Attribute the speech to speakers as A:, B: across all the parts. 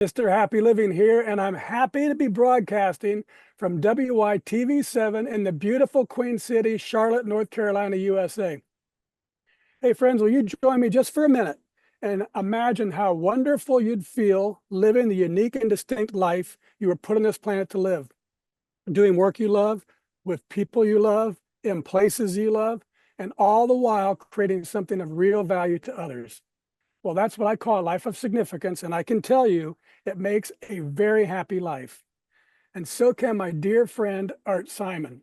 A: Mr. Happy Living here, and I'm happy to be broadcasting from WYTV7 in the beautiful Queen City, Charlotte, North Carolina, USA. Hey, friends, will you join me just for a minute and imagine how wonderful you'd feel living the unique and distinct life you were put on this planet to live, doing work you love, with people you love, in places you love, and all the while creating something of real value to others. Well, that's what I call a life of significance, and I can tell you it makes a very happy life. And so can my dear friend, Bert Simon.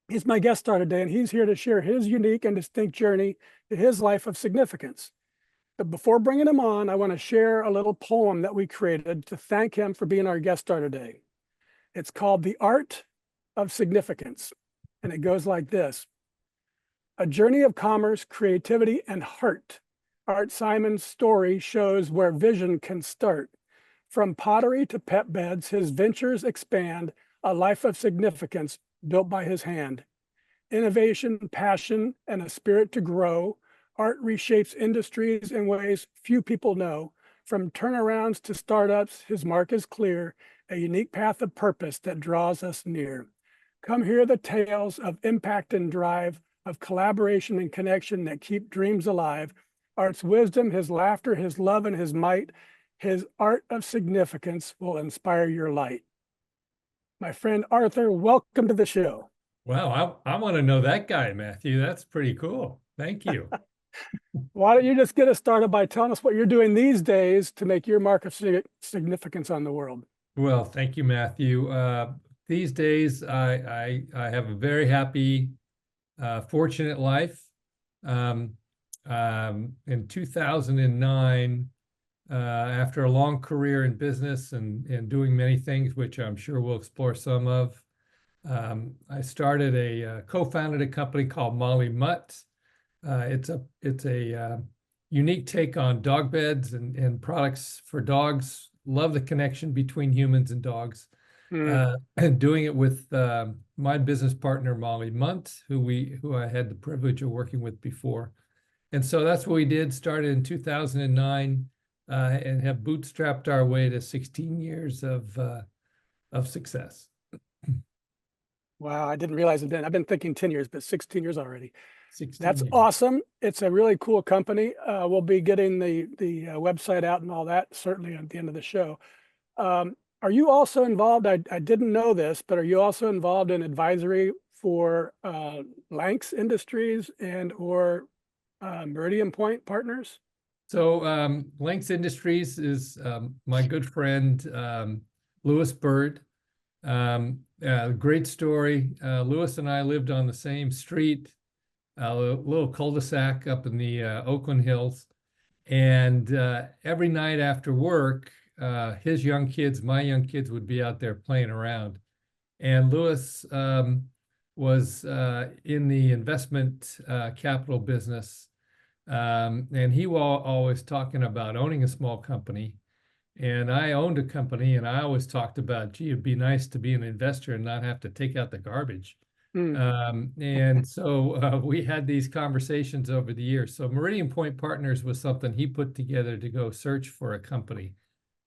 A: He's my guest star today, and he's here to share his unique and distinct journey to his life of significance. But before bringing him on, I want to share a little poem that we created to thank him for being our guest star today. It's called The Art of Significance, and it goes like this. A journey of commerce, creativity, and heart. Bert Simon's story shows where vision can start. From pottery to pet beds, his ventures expand a life of significance built by his hand. Innovation, passion, and a spirit to grow, Art reshapes industries in ways few people know. From turnarounds to startups, his mark is clear, a unique path of purpose that draws us near. Come hear the tales of impact and drive, of collaboration and connection that keep dreams alive. Art's wisdom, his laughter, his love, and his might, his art of significance will inspire your light. My friend Arthur, welcome to the show.
B: Wow, I want to know that guy, Matthew. That's pretty cool. Thank you.
A: Why don't you just get us started by telling us what you're doing these days to make your mark of significance on the world?
B: Well, thank you, Matthew. These days, I have a very happy, fortunate life. In 2009, after a long career in business and doing many things, which I'm sure we'll explore some of, I started co-founded a company called Molly Mutts. It's a unique take on dog beds and products for dogs. Love the connection between humans and dogs. And doing it with my business partner Molly Mutts, who I had the privilege of working with before. And so that's what we did. Started in 2009 and have bootstrapped our way to 16 years of success.
A: Wow, I didn't realize it then. I've been thinking 10 years, but 16 years already.
B: 16
A: That's
B: years.
A: awesome. It's a really cool company. We'll be getting the website out and all that, certainly at the end of the show. Are you also involved? I didn't know this, but are you also involved in advisory for Lanks Industries and or Meridian Point Partners?
B: So Lanks Industries is my good friend, Lewis Bird. Great story. Lewis and I lived on the same street, a little cul-de-sac up in the Oakland Hills. And every night after work, his young kids, my young kids would be out there playing around. And Lewis was in the investment capital business. And he was always talking about owning a small company. And I owned a company, and I always talked about, gee, it'd be nice to be an investor and not have to take out the garbage. And so we had these conversations over the years. So Meridian Point Partners was something he put together to go search for a company,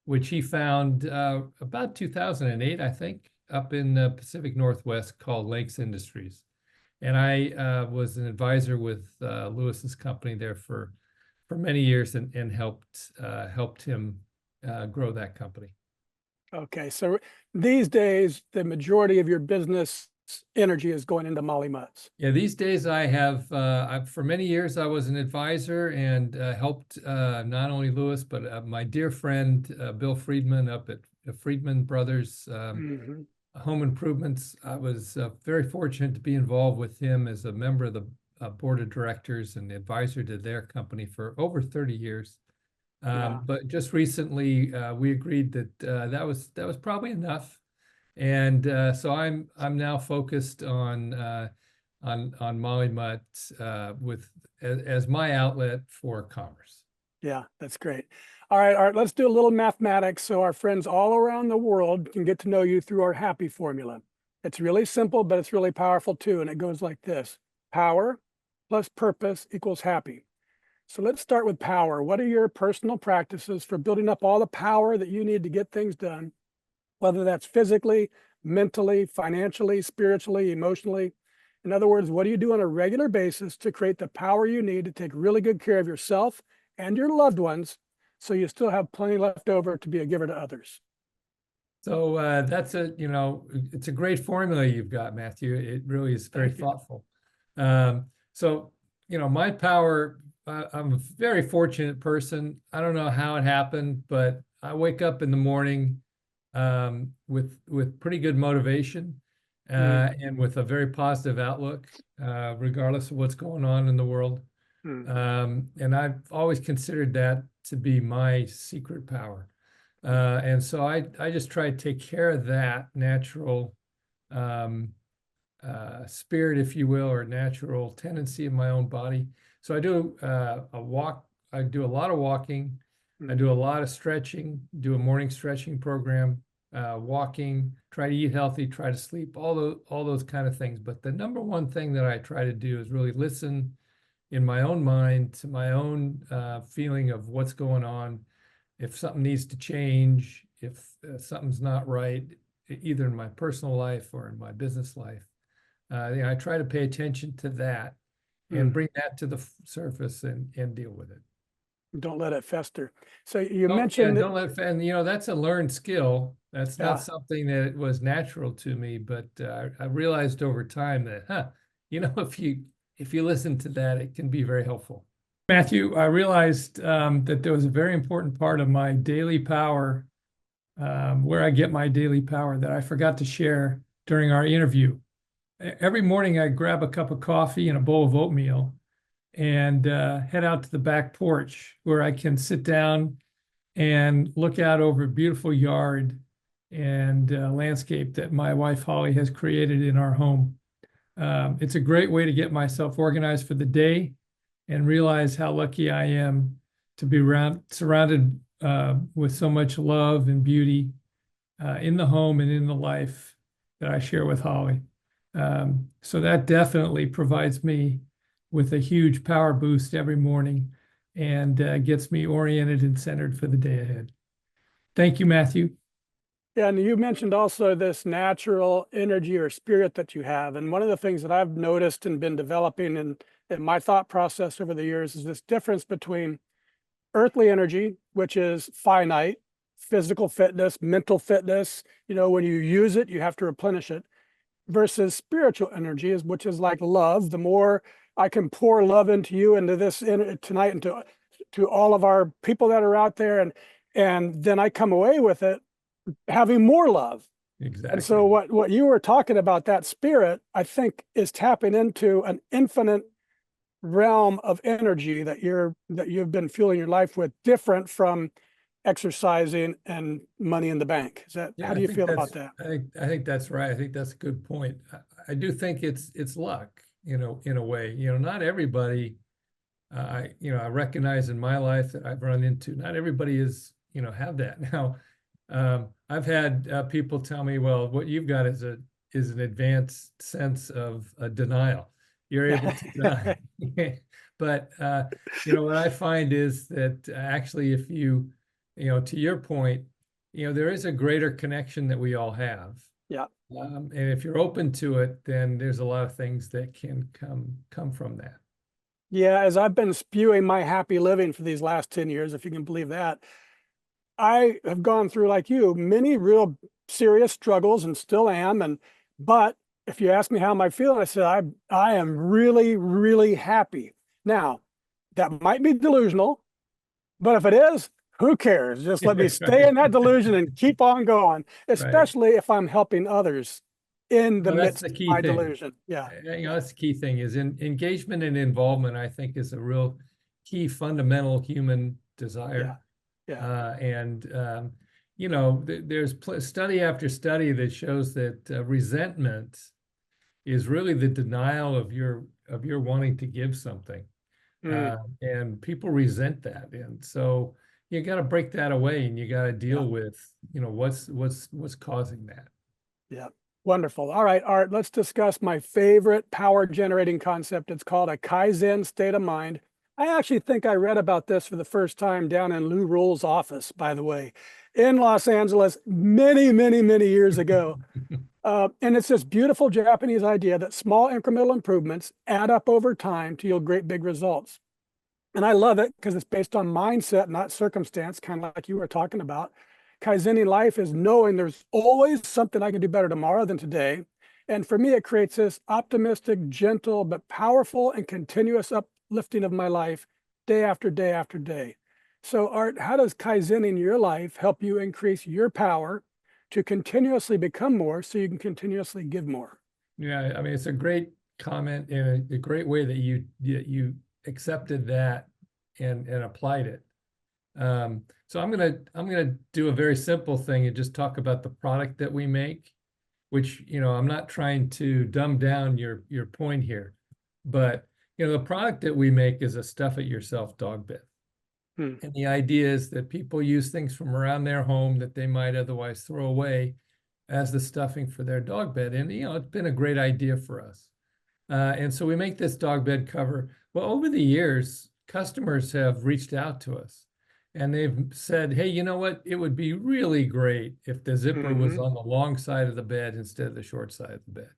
B: which he found about 2008, I think, up in the Pacific Northwest, called Lanks Industries. And I was an advisor with Lewis's company there for many years and helped him grow that company.
A: Okay, so these days, the majority of your business energy is going into Molly Mutts.
B: Yeah, these days I have, for many years, I was an advisor and helped not only Lewis, but my dear friend, Bill Friedman up at Friedman Brothers Home Improvements. I was very fortunate to be involved with him as a member of the board of directors and advisor to their company for over 30 years. But just recently, we agreed that that was probably enough, and so I'm now focused on Molly Mutts as my outlet for commerce.
A: Yeah, that's great. All right, let's do a little mathematics so our friends all around the world can get to know you through our happy formula. It's really simple, but it's really powerful too, and it goes like this: power plus purpose equals happy. So let's start with power. What are your personal practices for building up all the power that you need to get things done, whether that's physically, mentally, financially, spiritually, emotionally? In other words, what do you do on a regular basis to create the power you need to take really good care of yourself and your loved ones so you still have plenty left over to be a giver to others?
B: So that's it's a great formula you've got, Matthew. It really is very
A: Thank you.
B: thoughtful. So, my power, I'm a very fortunate person. I don't know how it happened, but I wake up in the morning with pretty good motivation
A: Mm,
B: and with a very positive outlook, regardless of what's going on in the world.
A: mm,
B: And I've always considered that to be my secret power. And so I just try to take care of that natural um, spirit, if you will, or natural tendency in my own body. So I do a walk. I do a lot of walking. I
A: mm,
B: do a lot of stretching. Do a morning stretching program. Walking. Try to eat healthy. Try to sleep. All those kind of things. But the number one thing that I try to do is really listen in my own mind to my own feeling of what's going on. If something needs to change, if something's not right, either in my personal life or in my business life, I try to pay attention to that and
A: mm.
B: bring that to the surface and deal with it.
A: Don't let it fester. So you mentioned that,
B: Don't let, and that's a learned skill. That's not
A: yeah,
B: something that was natural to me, but I realized over time that, if you listen to that, it can be very helpful. Matthew, I realized that there was a very important part of my daily power, where I get my daily power, that I forgot to share during our interview. Every morning, I grab a cup of coffee and a bowl of oatmeal and head out to the back porch where I can sit down and look out over a beautiful yard and landscape that my wife Holly has created in our home. It's a great way to get myself organized for the day and realize how lucky I am to be surrounded with so much love and beauty in the home and in the life that I share with Holly. So that definitely provides me with a huge power boost every morning and gets me oriented and centered for the day ahead. Thank you, Matthew.
A: yeah, and you mentioned also this natural energy or spirit that you have. And one of the things that I've noticed and been developing in my thought process over the years is this difference between earthly energy, which is finite, physical fitness, mental fitness. When you use it, you have to replenish it, versus spiritual energy, which is like love. The more I can pour love into you, into this tonight, and to all of our people that are out there, and then I come away with it having more love. And so
B: Exactly.
A: what you were talking about, that spirit, I think is tapping into an infinite realm of energy that you've been fueling your life with, different from exercising and money in the bank.
B: Yeah,
A: How do you feel about that?
B: I think that's right. I think that's a good point. I do think it's luck, in a way. Not everybody, I recognize in my life that I've run into, not everybody have that. Now, I've had people tell me, well, what you've got is an advanced sense of denial. You're able to deny. But what I find is that actually, if to your point, there is a greater connection that we all have.
A: Yeah.
B: And if you're open to it, then there's a lot of things that can come from that.
A: Yeah, as I've been spewing my happy living for these last 10 years, if you can believe that, I have gone through, like you, many real serious struggles and still am. But if you ask me how am I feeling, I said I am really, really happy. Now, that might be delusional, but if it is, who cares? Just let me stay
B: Right,
A: in that delusion and keep on going,
B: right.
A: especially if I'm helping others in the
B: No, that's the
A: midst of
B: key
A: my
B: thing.
A: delusion. Yeah,
B: That's the key thing is engagement and involvement, I think, is a real key fundamental human
A: yeah,
B: desire.
A: yeah,
B: And there's study after study that shows that resentment is really the denial of your wanting to give something.
A: mm,
B: And people resent that. And so you got to break that away and you got to
A: yeah,
B: deal with, what's causing that.
A: yeah. Wonderful. All right, Art, let's discuss my favorite power generating concept. It's called a Kaizen state of mind. I actually think I read about this for the first time down in Lou Roll's office, by the way, in Los Angeles, many, many, many years ago. And it's this beautiful Japanese idea that small incremental improvements add up over time to yield great big results. And I love it because it's based on mindset, not circumstance, kind of like you were talking about. Kaizening life is knowing there's always something I can do better tomorrow than today. And for me, it creates this optimistic, gentle, but powerful and continuous uplifting of my life day after day after day. So, Art, how does Kaizening your life help you increase your power to continuously become more so you can continuously give more?
B: Yeah, I mean, it's a great comment and a great way that you accepted that and applied it. So I'm gonna do a very simple thing and just talk about the product that we make, which, I'm not trying to dumb down your point here, but the product that we make is a stuff it yourself dog bed.
A: Hmm.
B: And the idea is that people use things from around their home that they might otherwise throw away as the stuffing for their dog bed. And, it's been a great idea for us. And so we make this dog bed cover. Well, over the years, customers have reached out to us and they've said, hey, you know what? It would be really great if the zipper was
A: Mm-hmm.
B: on the long side of the bed instead of the short side of the bed.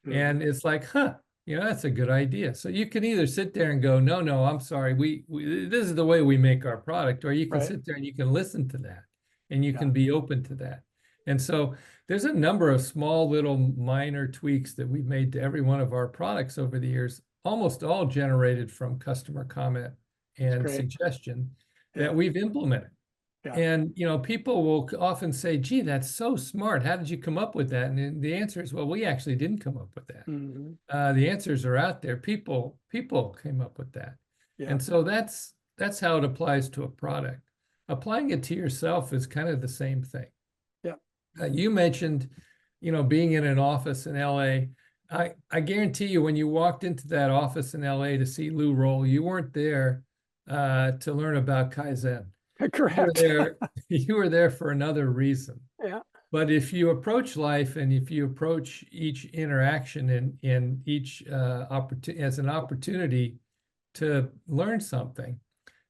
A: Mm-hmm.
B: And it's like, that's a good idea. So you can either sit there and go, no, no, I'm sorry. We this is the way we make our product, or you can
A: Right.
B: sit there and you can listen to that and you
A: Yeah.
B: can be open to that. And so there's a number of small little minor tweaks that we've made to every one of our products over the years, almost all generated from customer comment
A: It's
B: and
A: great.
B: suggestion
A: Yeah.
B: that we've implemented.
A: Yeah.
B: And, people will often say, gee, that's so smart. How did you come up with that? And the answer is, well, we actually didn't come up with that.
A: Mm-hmm.
B: The answers are out there. People came up with that.
A: Yeah.
B: And so that's how it applies to a product. Applying it to yourself is kind of the same thing.
A: Yeah.
B: You mentioned, being in an office in LA. I guarantee you, when you walked into that office in LA to see Lou Roll, you weren't there to learn about Kaizen. You were
A: Correct.
B: there, you were there for another reason.
A: Yeah.
B: But if you approach life and if you approach each interaction and each opportunity as an opportunity to learn something,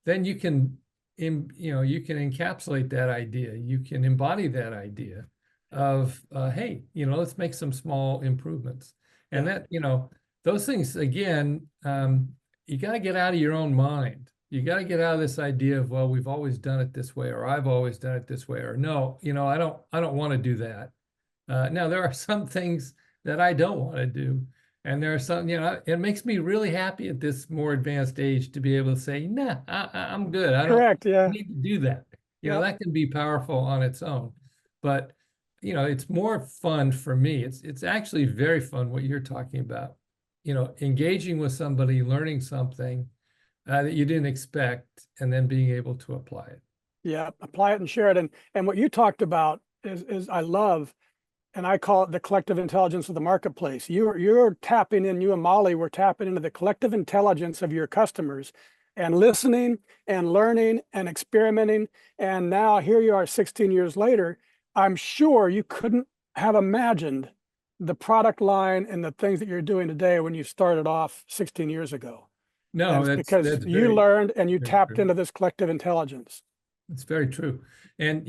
B: then you can encapsulate that idea. You can embody that idea of, hey, let's make some small improvements. And
A: Yeah.
B: that, those things, again, you got to get out of your own mind. You got to get out of this idea of, well, we've always done it this way, or I've always done it this way, or no, I don't want to do that. Now there are some things that I don't want to do. And there are some, it makes me really happy at this more advanced age to be able to say, nah, I'm good. I don't
A: Correct. Yeah.
B: need to do that.
A: Yeah.
B: That can be powerful on its own. But, it's more fun for me. It's actually very fun what you're talking about. Engaging with somebody, learning something that you didn't expect, and then being able to apply it.
A: Yeah. Apply it and share it. And what you talked about is I love, and I call it the collective intelligence of the marketplace. You're tapping in, you and Molly were tapping into the collective intelligence of your customers and listening and learning and experimenting. And now here you are 16 years later. I'm sure you couldn't have imagined the product line and the things that you're doing today when you started off 16 years ago. And
B: No,
A: it's
B: that's
A: because
B: that's
A: you
B: very,
A: learned and you
B: very
A: tapped
B: true.
A: into this collective intelligence.
B: It's very true. And,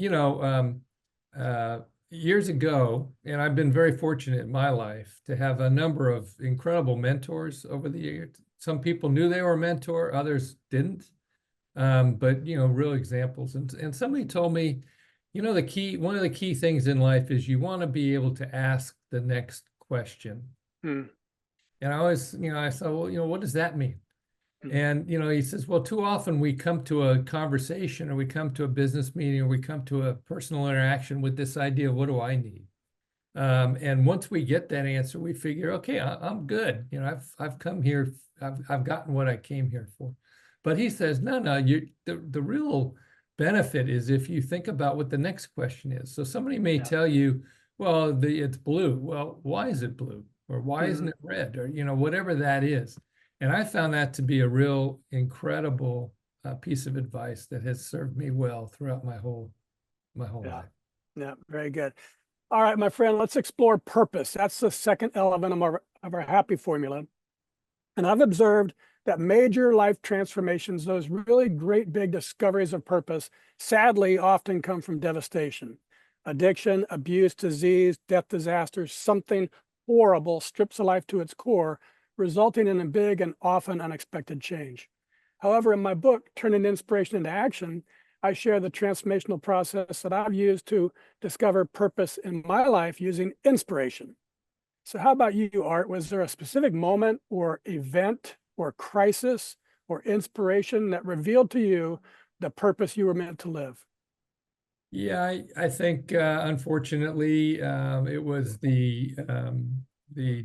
B: years ago, and I've been very fortunate in my life to have a number of incredible mentors over the years. Some people knew they were a mentor, others didn't. But, real examples. And somebody told me, one of the key things in life is you want to be able to ask the next question.
A: Hmm.
B: And I always, I thought, well, what does that mean?
A: Hmm.
B: And, he says, well, too often we come to a conversation or we come to a business meeting or we come to a personal interaction with this idea of what do I need? And once we get that answer, we figure, okay, I'm good. I've come here, I've gotten what I came here for. But he says, no, the real benefit is if you think about what the next question is. So somebody may
A: Yeah.
B: tell you, well, it's blue. Well, why is it blue? Or why isn't
A: Hmm.
B: it red? Or, whatever that is. And I found that to be a real incredible piece of advice that has served me well throughout my whole
A: Yeah.
B: life.
A: Yeah. Very good. All right, my friend, let's explore purpose. That's the second element of our happy formula. And I've observed that major life transformations, those really great big discoveries of purpose, sadly often come from devastation. Addiction, abuse, disease, death, disasters, something horrible strips a life to its core, resulting in a big and often unexpected change. However, in my book, Turning Inspiration into Action, I share the transformational process that I've used to discover purpose in my life using inspiration. So how about you, Art? Was there a specific moment or event or crisis or inspiration that revealed to you the purpose you were meant to live?
B: Yeah, I think unfortunately it was the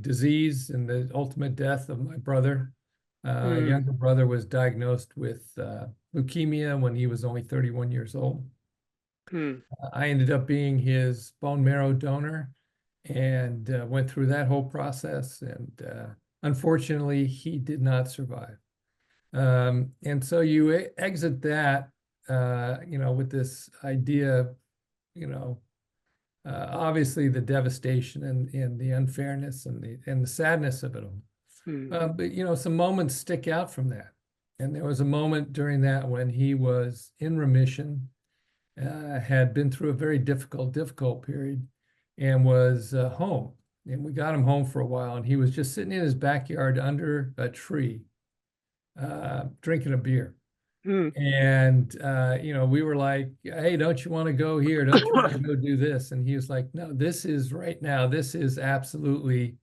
B: disease and the ultimate death of my brother.
A: Mm,
B: Younger brother was diagnosed with leukemia when he was only 31 years old.
A: mm,
B: I ended up being his bone marrow donor and went through that whole process. And unfortunately, he did not survive. And so you exit that, with this idea, you know, obviously the devastation and the unfairness and the sadness of it all.
A: mm,
B: But some moments stick out from that. And there was a moment during that when he was in remission, had been through a very difficult period, and was home. And we got him home for a while, and he was just sitting in his backyard under a tree, drinking a beer.
A: mm.
B: And we were like, "Hey, don't you want to go here? Don't you want to go do this?" And he was like, "No, this is right now. This is absolutely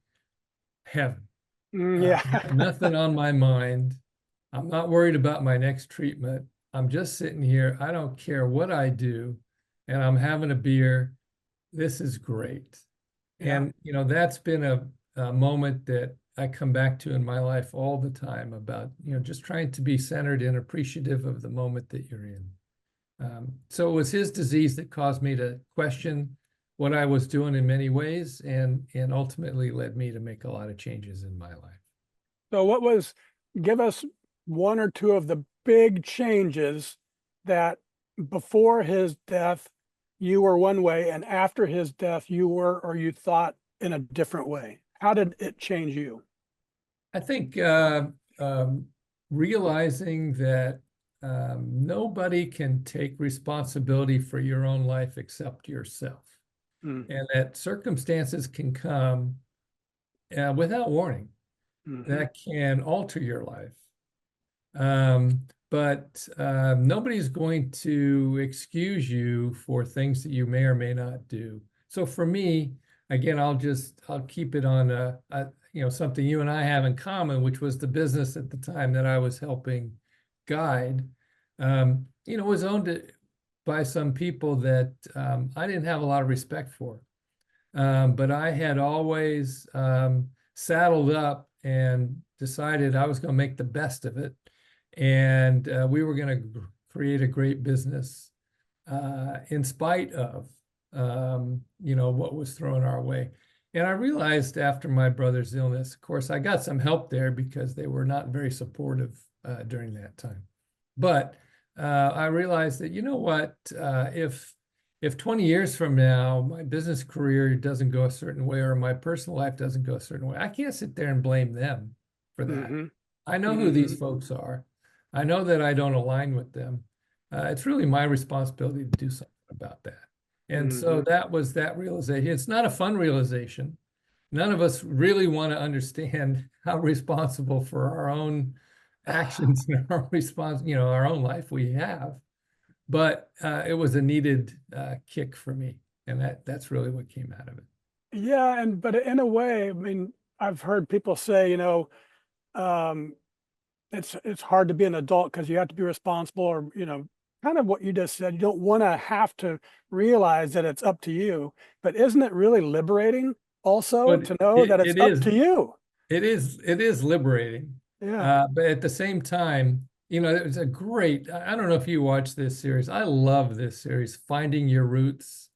B: heaven.
A: Yeah.
B: I have nothing on my mind. I'm not worried about my next treatment. I'm just sitting here. I don't care what I do, and I'm having a beer. This is great."
A: Yeah.
B: And that's been a moment that I come back to in my life all the time about just trying to be centered and appreciative of the moment that you're in. So it was his disease that caused me to question what I was doing in many ways, and ultimately led me to make a lot of changes in my life.
A: So give us one or two of the big changes that before his death, you were one way, and after his death, you were, or you thought in a different way. How did it change you?
B: I think realizing that nobody can take responsibility for your own life except yourself,
A: Mm,
B: and that circumstances can come without warning
A: mhm,
B: that can alter your life. But nobody's going to excuse you for things that you may or may not do. So for me, again, I'll keep it on something you and I have in common, which was the business at the time that I was helping guide. Was owned by some people that I didn't have a lot of respect for. But I had always saddled up and decided I was going to make the best of it. And we were going to create a great business in spite of, what was thrown our way. And I realized after my brother's illness, of course, I got some help there because they were not very supportive during that time. But I realized that, if 20 years from now, my business career doesn't go a certain way or my personal life doesn't go a certain way, I can't sit there and blame them for that.
A: mhm,
B: I know who these
A: mhm,
B: folks are. I know that I don't align with them. It's really my responsibility to do something about that. And so
A: mhm.
B: that was that realization. It's not a fun realization. None of us really want to understand how responsible for our own actions and our own life we have. But it was a needed kick for me, and that's really what came out of it.
A: Yeah, but in a way, I mean, I've heard people say, um, it's hard to be an adult because you have to be responsible, or kind of what you just said. You don't want to have to realize that it's up to you, but isn't it really liberating also
B: But
A: to know that it's
B: it
A: up
B: is
A: to you?
B: liberating.
A: Yeah.
B: But at the same time, it was a great, I don't know if you watch this series. I love this series, Finding Your Roots.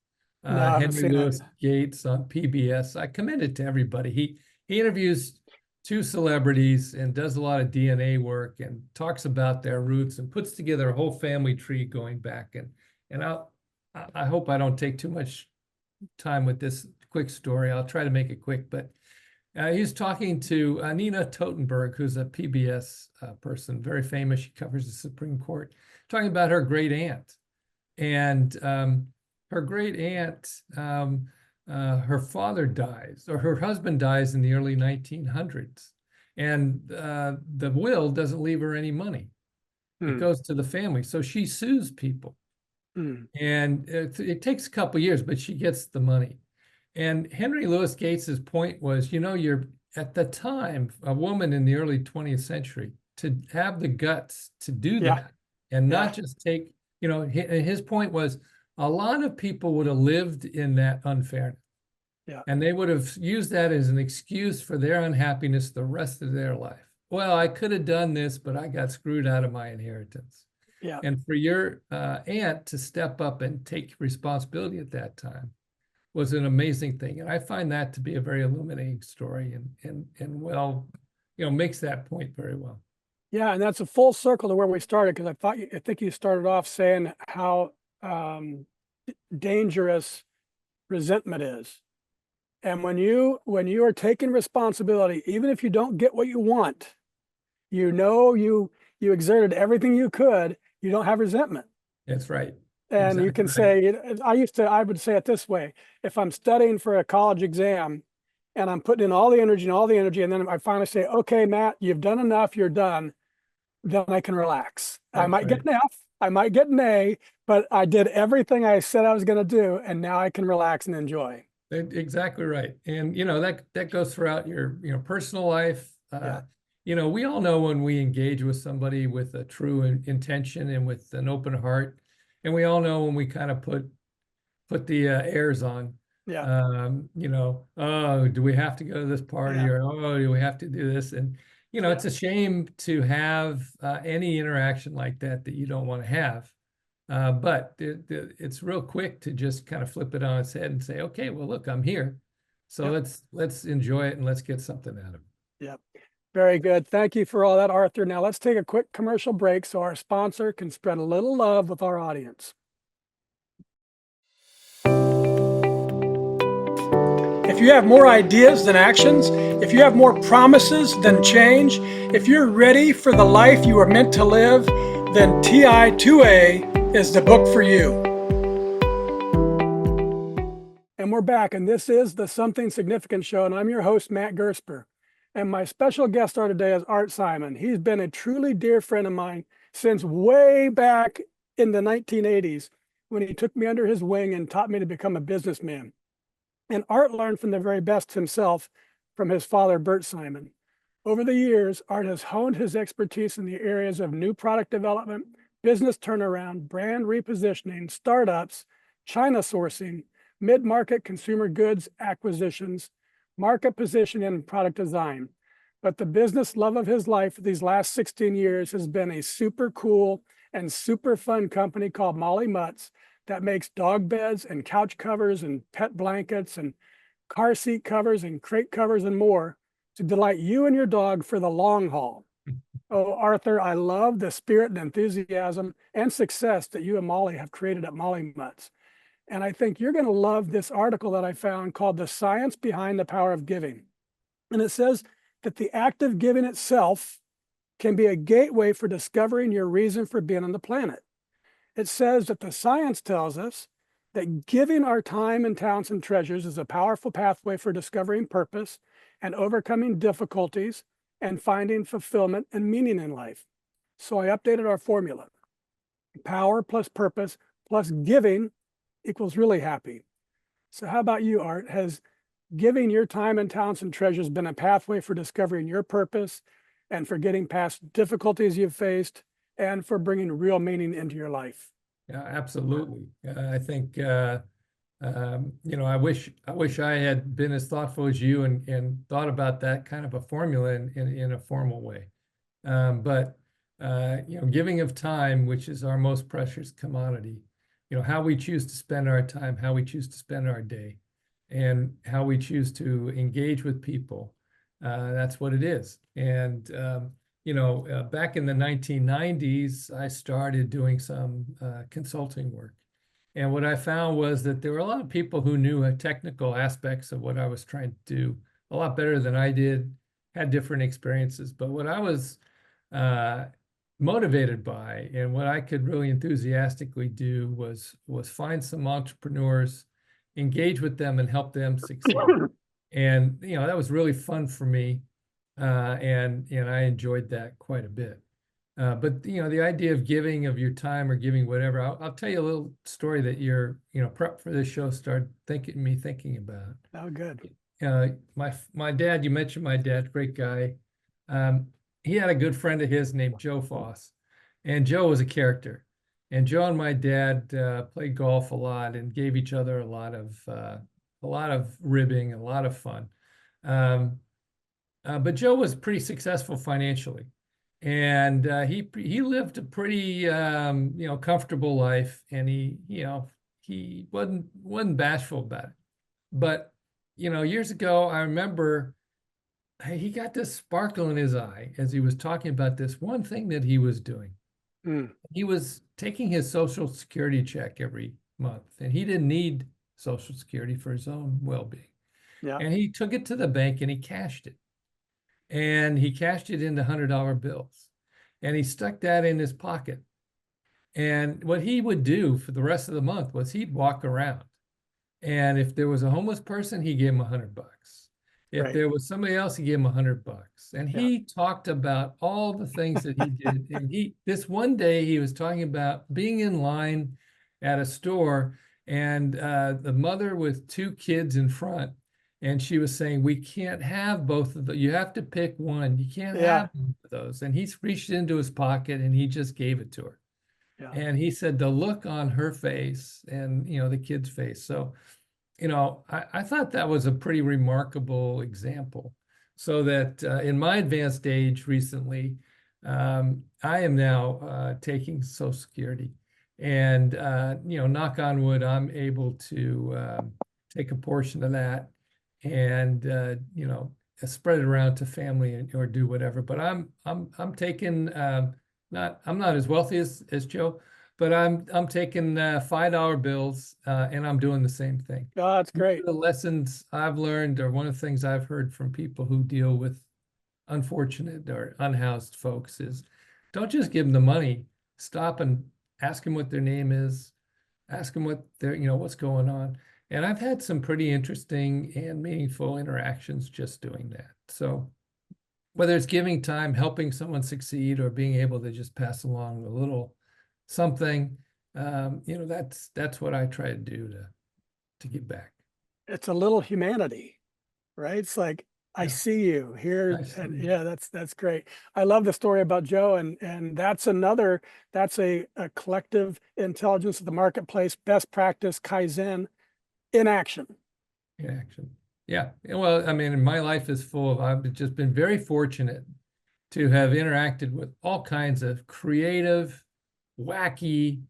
A: No, I haven't
B: Henry
A: seen it.
B: Louis Gates on PBS. I commend it to everybody. He interviews two celebrities and does a lot of DNA work and talks about their roots and puts together a whole family tree going back. And I hope I don't take too much time with this quick story. I'll try to make it quick, but He's talking to Nina Totenberg, who's a PBS person, very famous. She covers the Supreme Court, talking about her great aunt. And her great aunt, her father dies, or her husband dies in the early 1900s. And the will doesn't leave her any money. It
A: Hmm.
B: goes to the family. So she sues people.
A: Hmm.
B: And it takes a couple years, but she gets the money. And Henry Louis Gates's point was, you're at the time, a woman in the early 20th century, to have the guts to do
A: Yeah.
B: that and
A: Yeah.
B: not just take, his point was a lot of people would have lived in that unfairness.
A: Yeah.
B: And they would have used that as an excuse for their unhappiness the rest of their life. Well, I could have done this, but I got screwed out of my inheritance.
A: Yeah.
B: And for your aunt to step up and take responsibility at that time was an amazing thing. And I find that to be a very illuminating story and well, makes that point very well.
A: Yeah, and that's a full circle to where we started, because I think you started off saying how dangerous resentment is. And when you are taking responsibility, even if you don't get what you want, you exerted everything you could, you don't have resentment.
B: That's right.
A: And you
B: Exactly
A: can
B: right.
A: say, I would say it this way: if I'm studying for a college exam and I'm putting in all the energy and all the energy, and then I finally say, okay, Matt, you've done enough, you're done, then I can relax. I
B: That's
A: might get
B: right.
A: an F, I might get an A, but I did everything I said I was going to do, and now I can relax and enjoy.
B: Exactly right. And that goes throughout your personal life.
A: Yeah,
B: We all know when we engage with somebody with a true intention and with an open heart, and we all know when we kind of put the airs on.
A: yeah,
B: Oh, do we have to go to this party,
A: yeah,
B: or oh, do we have to do this? And
A: yeah,
B: it's a shame to have any interaction like that you don't want to have. But it's real quick to just kind of flip it on its head and say, okay, well, look, I'm here. So
A: yeah,
B: let's enjoy it and let's get something out of it.
A: yeah. Very good. Thank you for all that, Arthur. Now let's take a quick commercial break so our sponsor can spread a little love with our audience. If you have more ideas than actions, if you have more promises than change, if you're ready for the life you are meant to live, then TI2A is the book for you. And we're back, and this is the Something Significant Show, and I'm your host, Matt Gersper. And my special guest star today is Art Simon. He's been a truly dear friend of mine since way back in the 1980s, when he took me under his wing and taught me to become a businessman. And Art learned from the very best himself from his father, Bert Simon. Over the years, Art has honed his expertise in the areas of new product development, business turnaround, brand repositioning, startups, China sourcing, mid-market consumer goods acquisitions, market positioning, and product design. But the business love of his life these last 16 years has been a super cool and super fun company called Molly Mutts that makes dog beds and couch covers and pet blankets and car seat covers and crate covers and more to delight you and your dog for the long haul. Oh, Arthur, I love the spirit and enthusiasm and success that you and Molly have created at Molly Mutts. And I think you're going to love this article that I found called The Science Behind the Power of Giving. And it says that the act of giving itself can be a gateway for discovering your reason for being on the planet. It says that the science tells us that giving our time and talents and treasures is a powerful pathway for discovering purpose and overcoming difficulties and finding fulfillment and meaning in life. So I updated our formula. Power plus purpose plus giving equals really happy. So how about you, Art? Has giving your time and talents and treasures been a pathway for discovering your purpose and for getting past difficulties you've faced and for bringing real meaning into your life?
B: Yeah, absolutely. I think I wish I had been as thoughtful as you and thought about that kind of a formula in a formal way. But giving of time, which is our most precious commodity, how we choose to spend our time, how we choose to spend our day, and how we choose to engage with people. That's what it is. And back in the 1990s, I started doing some consulting work. And what I found was that there were a lot of people who knew technical aspects of what I was trying to do, a lot better than I did, had different experiences. But what I was uh, motivated by and what I could really enthusiastically do was find some entrepreneurs, engage with them and help them succeed. And that was really fun for me. And I enjoyed that quite a bit. But the idea of giving of your time or giving whatever, I'll tell you a little story that prep for this show started thinking about.
A: Oh, good.
B: My dad, you mentioned my dad, great guy. He had a good friend of his named Joe Foss, and Joe was a character. And Joe and my dad played golf a lot and gave each other a lot of ribbing, a lot of fun. But Joe was pretty successful financially, and he lived a pretty comfortable life, and he wasn't bashful about it. But years ago, I remember he got this sparkle in his eye as he was talking about this one thing that he was doing.
A: Mm,
B: He was taking his Social Security check every month, and he didn't need Social Security for his own well-being.
A: yeah,
B: And he took it to the bank and he cashed it. And he cashed it into $100 bills. And he stuck that in his pocket. And what he would do for the rest of the month was he'd walk around. And if there was a homeless person, he gave him $100. If
A: right.
B: there was somebody else, he gave him $100. And
A: Yeah.
B: he talked about all the things that he did. And this one day he was talking about being in line at a store, and the mother with two kids in front, and she was saying, "We can't have both of those. You have to pick one. You can't
A: Yeah.
B: have both of those." And he reached into his pocket and he just gave it to her.
A: Yeah.
B: And he said the look on her face and the kid's face. So I thought that was a pretty remarkable example. So that in my advanced age recently, I am now taking Social Security, and knock on wood, I'm able to take a portion of that and spread it around to family or do whatever. But I'm taking I'm not as wealthy as Joe, but I'm taking $5 bills, and I'm doing the same thing.
A: Oh, that's
B: One
A: great.
B: of the lessons I've learned, or one of the things I've heard from people who deal with unfortunate or unhoused folks, is don't just give them the money. Stop and ask them what their name is, ask them what what's going on. And I've had some pretty interesting and meaningful interactions just doing that. So whether it's giving time, helping someone succeed, or being able to just pass along a little something, that's what I try to do to give back.
A: It's a little humanity, right? It's like, I
B: Yeah,
A: see you here.
B: I
A: And
B: see.
A: yeah, that's great. I love the story about Joe, and that's a collective intelligence of the marketplace, best practice, Kaizen in action.
B: In action. Yeah. Well, I mean, my life is full of, I've just been very fortunate to have interacted with all kinds of creative, wacky,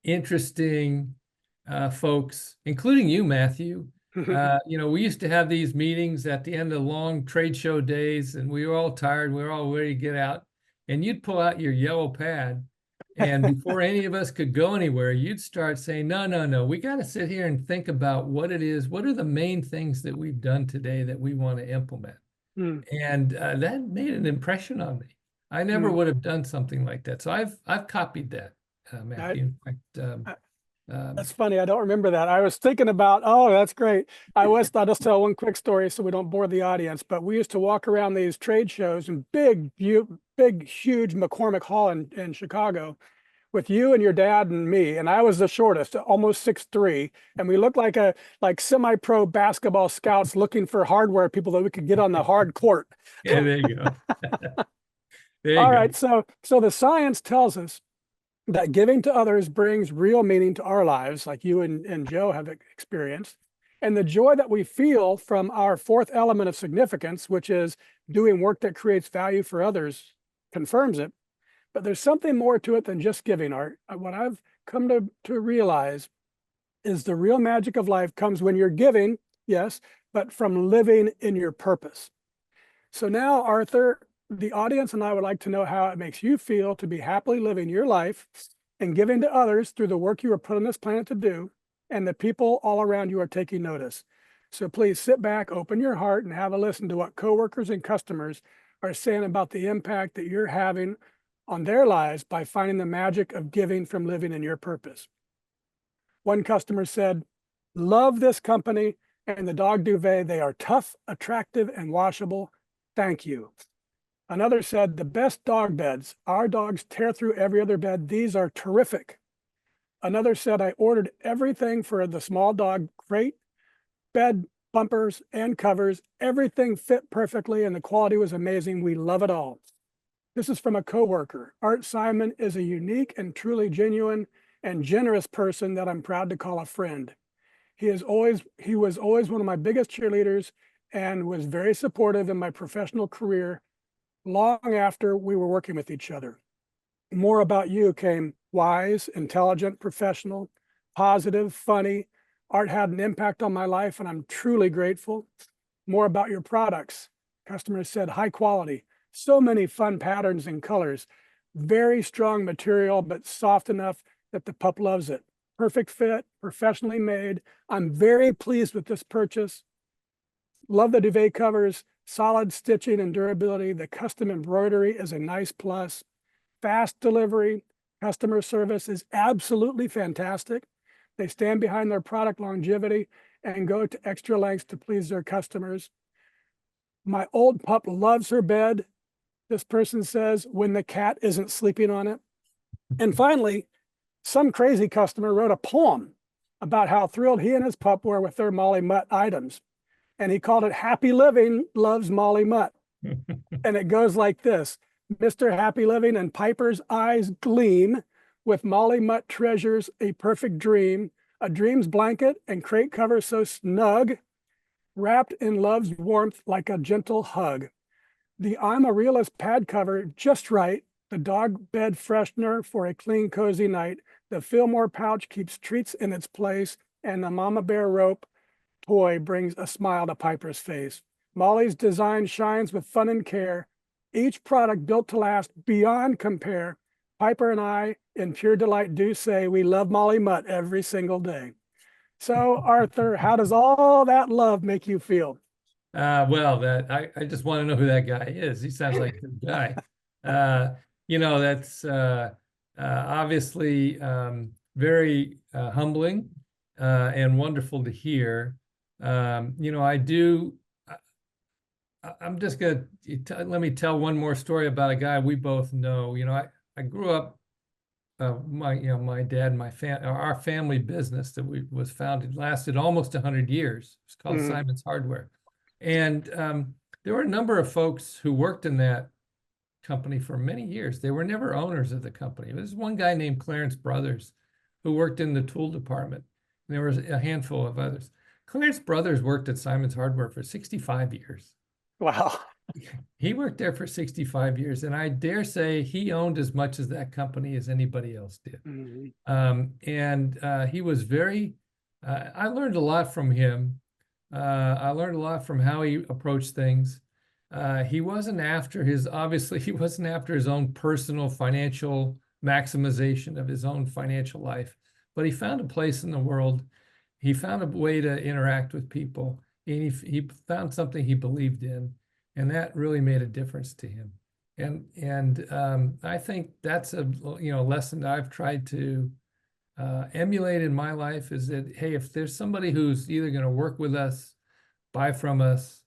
B: interesting folks, including you, Matthew. We used to have these meetings at the end of long trade show days, and we were all tired. We were all ready to get out. And you'd pull out your yellow pad, and before any of us could go anywhere, you'd start saying, "No, no, no, we got to sit here and think about what it is. What are the main things that we've done today that we want to implement?"
A: Mm,
B: And that made an impression on me. I never
A: mm.
B: would have done something like that. So I've copied that,
A: I,
B: Matthew. In fact,
A: I,
B: um,
A: that's funny. I don't remember that. I was thinking about, oh, that's great. I'll just tell one quick story so we don't bore the audience. But we used to walk around these trade shows in big, huge McCormick Hall in Chicago with you and your dad and me. And I was the shortest, almost 6'3". And we looked like semi-pro basketball scouts looking for hardware people that we could get on the hard court.
B: yeah, there you go. There you
A: All
B: go.
A: right. So the science tells us that giving to others brings real meaning to our lives, like you and Joe have experienced. And the joy that we feel from our fourth element of significance, which is doing work that creates value for others, confirms it. But there's something more to it than just giving, Art. What I've come to realize is the real magic of life comes when you're giving, yes, but from living in your purpose. So now, Arthur, the audience and I would like to know how it makes you feel to be happily living your life and giving to others through the work you were put on this planet to do, and the people all around you are taking notice. So please sit back, open your heart, and have a listen to what coworkers and customers are saying about the impact that you're having on their lives by finding the magic of giving from living in your purpose. One customer said, "Love this company and the dog duvet. They are tough, attractive, and washable. Thank you." Another said, "The best dog beds. Our dogs tear through every other bed. These are terrific." Another said, "I ordered everything for the small dog crate, bed, bumpers, and covers. Everything fit perfectly and the quality was amazing. We love it all." This is from a coworker. Art Simon is a unique and truly genuine and generous person that I'm proud to call a friend. He was always one of my biggest cheerleaders and was very supportive in my professional career long after we were working with each other. More About You came wise, intelligent, professional, positive, funny. Art had an impact on my life and I'm truly grateful. More About Your products. Customers said high quality, so many fun patterns and colors, very strong material, but soft enough that the pup loves it. Perfect fit, professionally made. I'm very pleased with this purchase. Love the duvet covers, solid stitching and durability. The custom embroidery is a nice plus. Fast delivery, customer service is absolutely fantastic. They stand behind their product longevity and go to extra lengths to please their customers. My old pup loves her bed. This person says, when the cat isn't sleeping on it. And finally, some crazy customer wrote a poem about how thrilled he and his pup were with their Molly Mutt items. And he called it Happy Living Loves Molly Mutt. And it goes like this: Mr. Happy Living and Piper's eyes gleam with Molly Mutt treasures a perfect dream, a dream's blanket and crate cover so snug, wrapped in love's warmth like a gentle hug. The I'm a Realist pad cover just right, the dog bed freshener for a clean, cozy night. The Fillmore pouch keeps treats in its place, and the Mama Bear rope toy brings a smile to Piper's face. Molly's design shines with fun and care. Each product built to last beyond compare. Piper and I, in pure delight, do say we love Molly Mutt every single day. So, Arthur, how does all that love make you feel?
B: Well, I just want to know who that guy is. He sounds like a good guy. That's obviously very humbling and wonderful to hear. I do. I'm just gonna let me tell one more story about a guy we both know. I grew up. My dad, our family business that was founded lasted almost 100 years. It's called Simon's Hardware. And there were a number of folks who worked in that company for many years. They were never owners of the company. There was one guy named Clarence Brothers who worked in the tool department. And there was a handful of others. Clarence Brothers worked at Simon's Hardware for 65 years.
A: Wow.
B: He worked there for 65 years, and I dare say he owned as much of that company as anybody else did. He was very, I learned a lot from him. I learned a lot from how he approached things. He wasn't after his own personal financial maximization of his own financial life, but he found a place in the world. He found a way to interact with people. And he found something he believed in. And that really made a difference to him. And I think that's a lesson that I've tried to emulate in my life, is that, hey, if there's somebody who's either going to work with us, buy from us,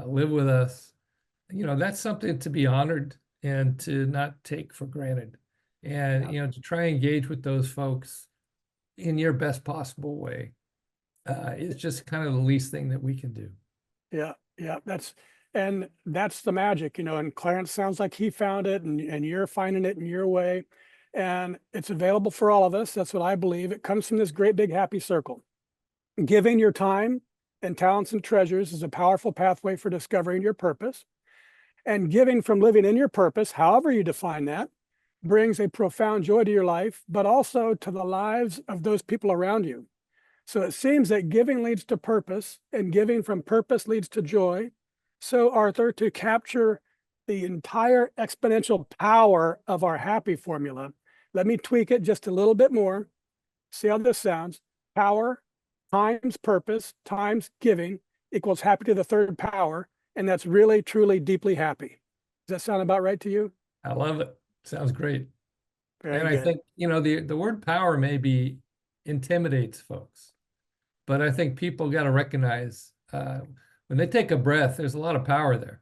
B: live with us, that's something to be honored and to not take for granted. And to try and engage with those folks in your best possible way is just kind of the least thing that we can do.
A: Yeah, that's the magic, and Clarence sounds like he found it, and you're finding it in your way, and it's available for all of us. That's what I believe. It comes from this great big happy circle. Giving your time and talents and treasures is a powerful pathway for discovering your purpose, and giving from living in your purpose, however you define that, brings a profound joy to your life, but also to the lives of those people around you. So it seems that giving leads to purpose, and giving from purpose leads to joy. So, Arthur, to capture the entire exponential power of our happy formula, let me tweak it just a little bit more. See how this sounds. Power, times purpose times giving equals happy to the third power. And that's really, truly, deeply happy. Does that sound about right to you?
B: I love it. Sounds great.
A: Very
B: And I
A: good.
B: think, the word power maybe intimidates folks, but I think people got to recognize when they take a breath, there's a lot of power there.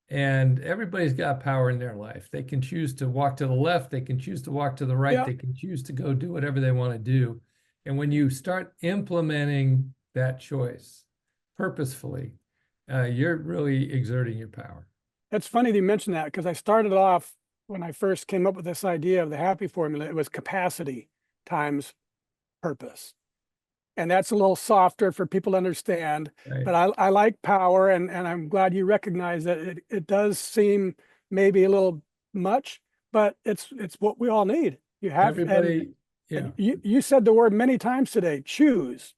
B: And everybody's got power in their life. They can choose to walk to the left, they can choose to walk to the right,
A: Yeah,
B: they can choose to go do whatever they want to do. And when you start implementing that choice purposefully, you're really exerting your power.
A: it's funny that you mentioned that because I started off when I first came up with this idea of the happy formula, it was capacity times purpose. And that's a little softer for people to understand.
B: Right?
A: But I like power, and I'm glad you recognize that it does seem maybe a little much, but it's what we all need. You have,
B: Everybody,
A: and
B: yeah,
A: you said the word many times today, choose.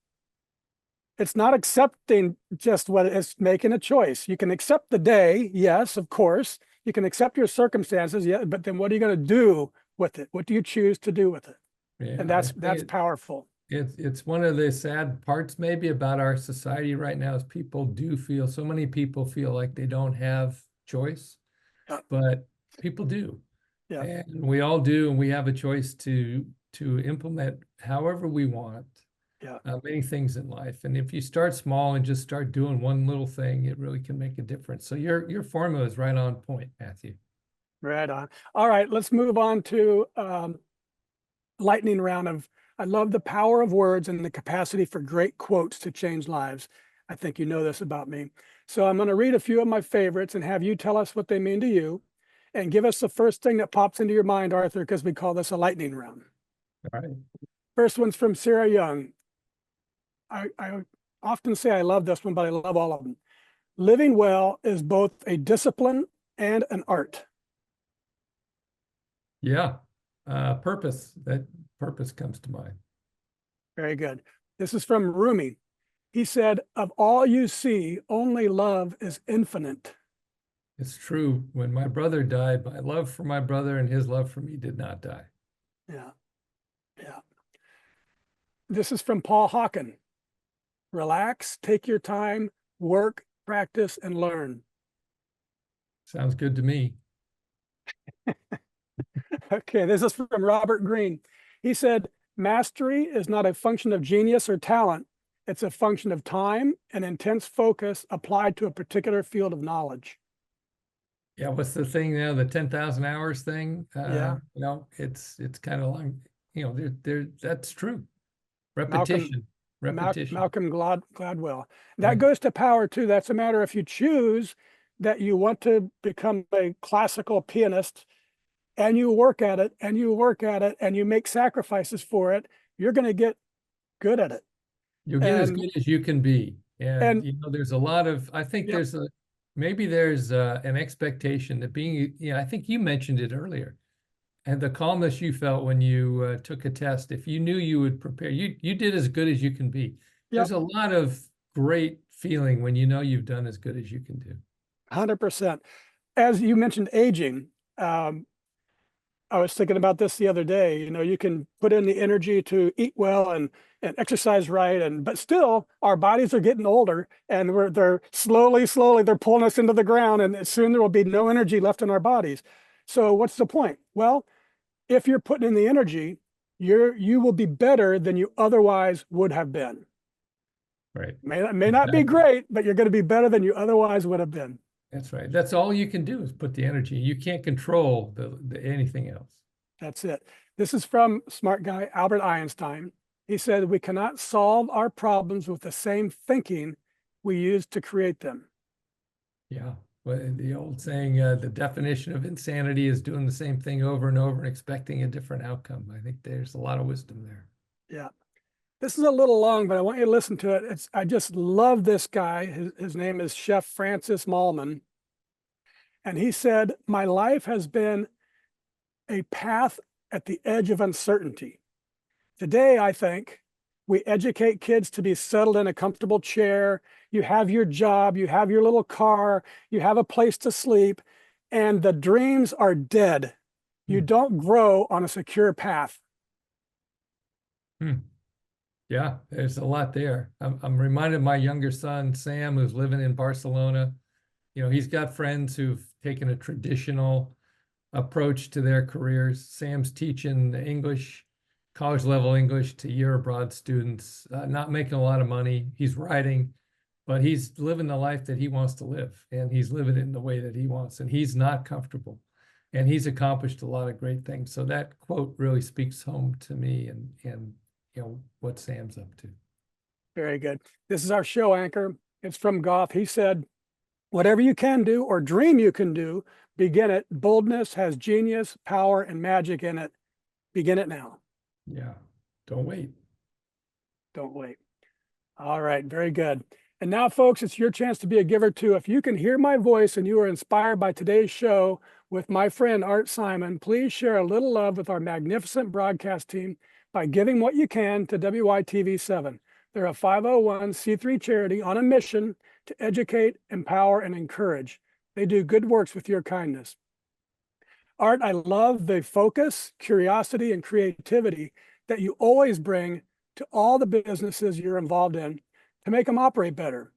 A: It's not accepting just what it's making a choice. You can accept the day, yes, of course. You can accept your circumstances, yeah, but then what are you going to do with it? What do you choose to do with it?
B: yeah.
A: And
B: I
A: that's
B: think
A: powerful.
B: it's one of the sad parts maybe about our society right now is people do feel, so many people feel like they don't have choice,
A: Yeah,
B: but people do.
A: yeah,
B: And we all do, and we have a choice to implement however we want
A: yeah.
B: many things in life. And if you start small and just start doing one little thing, it really can make a difference. So your formula is right on point, Matthew.
A: Right on. All right, let's move on to lightning round of, I love the power of words and the capacity for great quotes to change lives. I think you know this about me. So I'm going to read a few of my favorites and have you tell us what they mean to you. And give us the first thing that pops into your mind, Arthur, because we call this a lightning round.
B: All right.
A: First one's from Sarah Young. I often say I love this one, but I love all of them. Living well is both a discipline and an art.
B: Yeah. Purpose. That purpose comes to mind.
A: Very good. This is from Rumi. He said, of all you see, only love is infinite.
B: It's true. When my brother died, my love for my brother and his love for me did not die.
A: Yeah, yeah. This is from Paul Hawken. Relax, take your time, work, practice, and learn.
B: Sounds good to me.
A: Okay, this is from Robert Greene. He said, mastery is not a function of genius or talent. It's a function of time and intense focus applied to a particular field of knowledge.
B: Yeah, what's the thing now? The 10,000 hours thing?
A: Yeah,
B: It's kind of like, that's true.
A: Malcolm
B: Repetition, repetition.
A: Gladwell. That
B: Right.
A: goes to power too. That's a matter if you choose that you want to become a classical pianist and you work at it and you work at it and you make sacrifices for it, you're going to get good at it.
B: You'll get as
A: And
B: good as you can be. And,
A: and
B: there's a lot of, I think
A: yep,
B: maybe there's an expectation that I think you mentioned it earlier. And the calmness you felt when you took a test, if you knew you would prepare, you did as good as you can be.
A: yep,
B: There's a lot of great feeling when you know you've done as good as you can do.
A: 100%. As you mentioned aging, um, I was thinking about this the other day. You can put in the energy to eat well and exercise right, but still our bodies are getting older, and they're slowly they're pulling us into the ground, and soon there will be no energy left in our bodies. So what's the point? Well, if you're putting in the energy, you will be better than you otherwise would have been.
B: Right.
A: May not be
B: Exactly.
A: great, but you're going to be better than you otherwise would have been.
B: That's right. That's all you can do is put the energy. You can't control anything else.
A: That's it. This is from smart guy Albert Einstein. He said, we cannot solve our problems with the same thinking we use to create them.
B: Yeah. Well, the old saying, the definition of insanity is doing the same thing over and over and expecting a different outcome. I think there's a lot of wisdom there.
A: Yeah. This is a little long, but I want you to listen to it. I just love this guy. His name is Chef Francis Mallman. And he said, my life has been a path at the edge of uncertainty. Today, I think we educate kids to be settled in a comfortable chair. You have your job, you have your little car, you have a place to sleep, and the dreams are dead. You
B: Hmm.
A: don't grow on a secure path.
B: Hmm. Yeah, there's a lot there. I'm reminded of my younger son, Sam, who's living in Barcelona. You know, he's got friends who've taken a traditional approach to their careers. Sam's teaching English, college level English to year abroad students, not making a lot of money. He's writing, but he's living the life that he wants to live, and he's living it in the way that he wants, and he's not comfortable. And he's accomplished a lot of great things. So that quote really speaks home to me and you know what Sam's up to.
A: Very good. This is our show anchor. It's from Goff. He said, whatever you can do or dream you can do, begin it. Boldness has genius, power, and magic in it. Begin it now.
B: Yeah, don't wait.
A: Don't wait. All right, very good. And now, folks, it's your chance to be a giver too. If you can hear my voice and you are inspired by today's show with my friend Art Simon, please share a little love with our magnificent broadcast team by giving what you can to WYTV7. They're a 501c3 charity on a mission to educate, empower, and encourage. They do good works with your kindness. Art, I love the focus, curiosity, and creativity that you always bring to all the businesses you're involved in to make them operate better.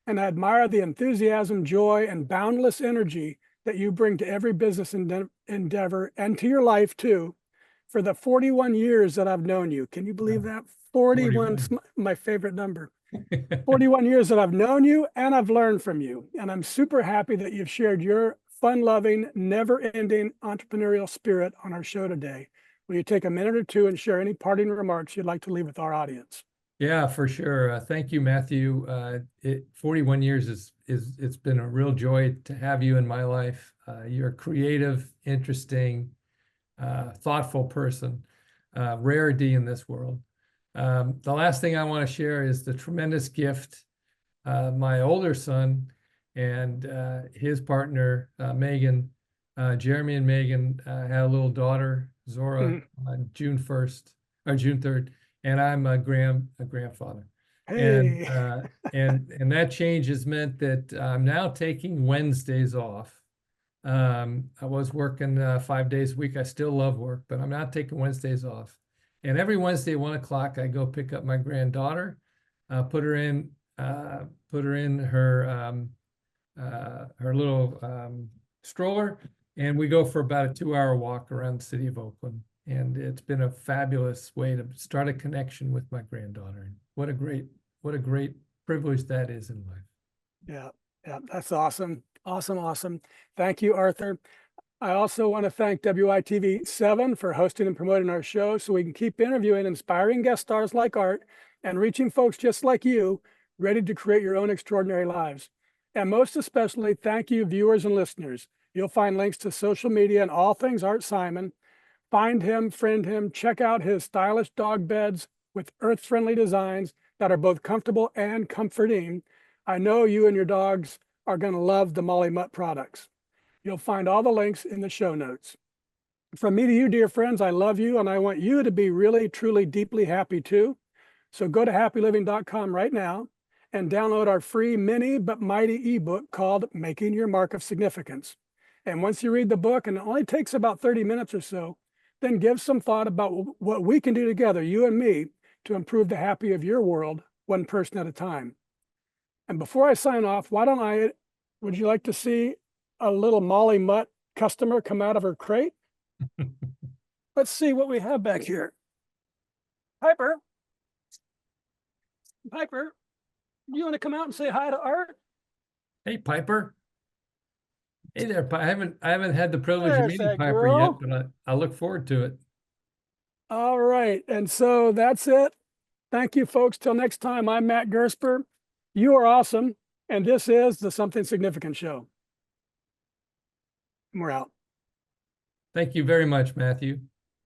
A: And I admire the enthusiasm, joy, and boundless energy that you bring to every business endeavor and to your life too, for the 41 years that I've known you. Can you believe that? 41 is my favorite number. 41 years that I've known you and I've learned from you. And I'm super happy that you've shared your fun-loving, never-ending entrepreneurial spirit on our show today. Will you take a minute or two and share any parting remarks you'd like to leave with our audience?
B: Yeah, for sure. Thank you, Matthew. 41 years is it's been a real joy to have you in my life. You're a creative, interesting, thoughtful person, rarity in this world. The last thing I want to share is the tremendous gift my older son and his partner, Megan, Jeremy and Megan, had a little daughter, Zora, on June 1st or June 3rd, and I'm a grandfather.
A: Hey.
B: And that change has meant that I'm now taking Wednesdays off. I was working 5 days a week. I still love work, but I'm not taking Wednesdays off. And every Wednesday at 1 o'clock, I go pick up my granddaughter, put her in her little stroller, and we go for about a 2-hour walk around the city of Oakland. And it's been a fabulous way to start a connection with my granddaughter. And what a great privilege that is in life.
A: Yeah, that's awesome. Awesome. Thank you, Arthur. I also want to thank WITV7 for hosting and promoting our show so we can keep interviewing inspiring guest stars like Art and reaching folks just like you, ready to create your own extraordinary lives. And most especially, thank you, viewers and listeners. You'll find links to social media and all things Art Simon. Find him, friend him, check out his stylish dog beds with earth-friendly designs that are both comfortable and comforting. I know you and your dogs are going to love the Molly Mutts products. You'll find all the links in the show notes. From me to you, dear friends, I love you and I want you to be really, truly, deeply happy too. So go to happyliving.com right now and download our free mini but mighty ebook called Making Your Mark of Significance. And once you read the book, and it only takes about 30 minutes or so, then give some thought about what we can do together, you and me, to improve the happy of your world, one person at a time. And before I sign off, would you like to see a little Molly Mutt customer come out of her crate? Let's see what we have back here. Piper, do you want to come out and say hi to Art?
B: Hey, Piper. Hey there, I haven't had the privilege of
A: There's
B: meeting
A: that
B: Piper
A: girl.
B: yet, but I look forward to it.
A: All right, and so that's it. Thank you, folks. Till next time, I'm Matt Gersper. You are awesome, and this is the Something Significant Show. We're out.
B: Thank you very much, Matthew.